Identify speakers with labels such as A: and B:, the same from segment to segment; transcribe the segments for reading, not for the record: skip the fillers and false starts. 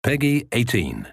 A: Peggy 18.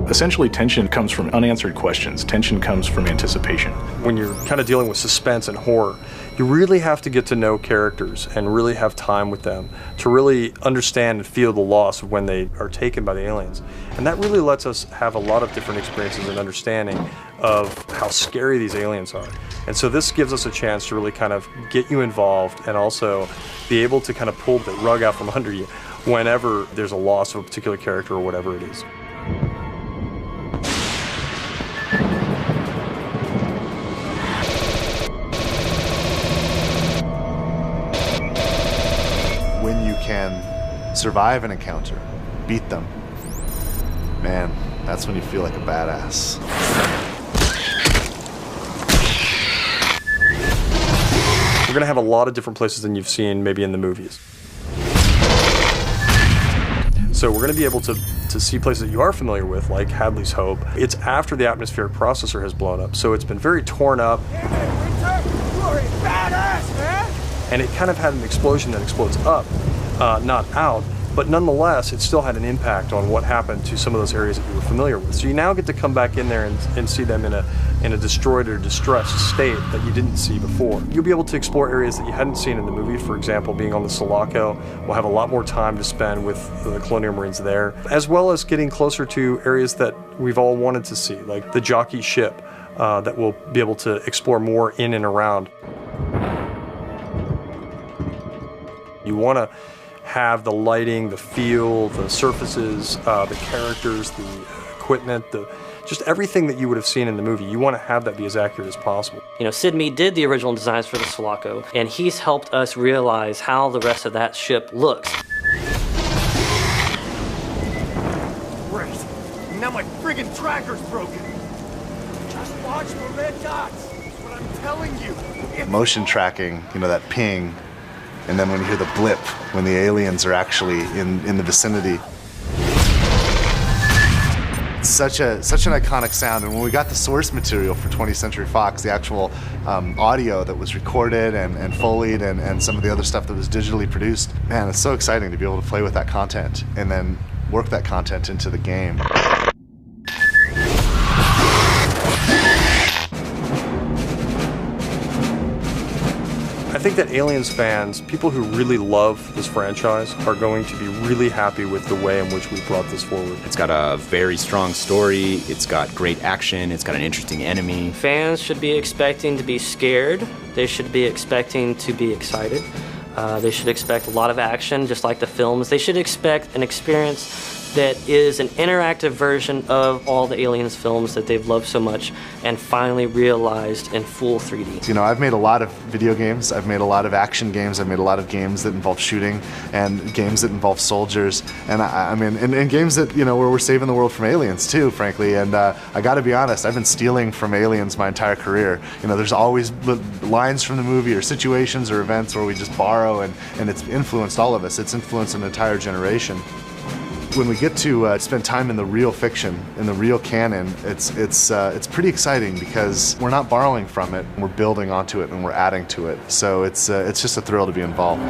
B: Essentially, tension comes from unanswered questions. Tension comes from anticipation.
C: When you're kind of dealing with suspense and horror, you really have to get to know characters and really have time with them to really understand and feel the loss when they are taken by the aliens. And that really lets us have a lot of different experiences and understanding of how scary these aliens are. And so this gives us a chance to really kind of get you involved and also be able to kind of pull the rug out from under you whenever there's a loss of a particular character or whatever it is.
D: When you can survive an encounter, beat them, man, that's when you feel like a badass.
C: We're going to have a lot of different places than you've seen maybe in the movies. So we're going to be able to see places that you are familiar with, like Hadley's Hope. It's after the atmospheric processor has blown up, so it's been very torn up.
E: Hey, Winter, you are a badass, man!
C: And it kind of had an explosion that explodes up, not out, but nonetheless, it still had an impact on what happened to some of those areas that you were familiar with. So you now get to come back in there and see them in a destroyed or distressed state that you didn't see before. You'll be able to explore areas that you hadn't seen in the movie. For example, being on the Sulaco, we'll have a lot more time to spend with the Colonial Marines there, as well as getting closer to areas that we've all wanted to see, like the jockey ship that we'll be able to explore more in and around. You want to have the lighting, the feel, the surfaces, the characters, the equipment, just everything that you would have seen in the movie. You want to have that be as accurate as possible.
F: You know, Sid Mead did the original designs for the Sulaco, and he's helped us realize how the rest of that ship looks.
E: Great. Now my friggin' tracker's broken. Just watch for red dots. That's what I'm telling you.
D: Motion tracking, you know, that ping, and then when you hear the blip, when the aliens are actually in the vicinity. It's such an iconic sound, and when we got the source material for 20th Century Fox, the actual audio that was recorded and Foleyed and some of the other stuff that was digitally produced, man, it's so exciting to be able to play with that content and then work that content into the game.
C: I think that Aliens fans, people who really love this franchise, are going to be really happy with the way in which we brought this forward.
G: It's got a very strong story, it's got great action, it's got an interesting enemy.
F: Fans should be expecting to be scared. They should be expecting to be excited. They should expect a lot of action, just like the films. They should expect an experience that is an interactive version of all the Aliens films that they've loved so much and finally realized in full 3D.
D: You know, I've made a lot of video games, I've made a lot of action games, I've made a lot of games that involve shooting and games that involve soldiers, and I mean, and games that, you know, where we're saving the world from aliens too, frankly, and I gotta be honest, I've been stealing from aliens my entire career. You know, there's always lines from the movie or situations or events where we just borrow, and it's influenced all of us. It's influenced an entire generation. When we get to spend time in the real fiction, in the real canon, it's pretty exciting because we're not borrowing from it, we're building onto it and we're adding to it. So it's just a thrill to be involved.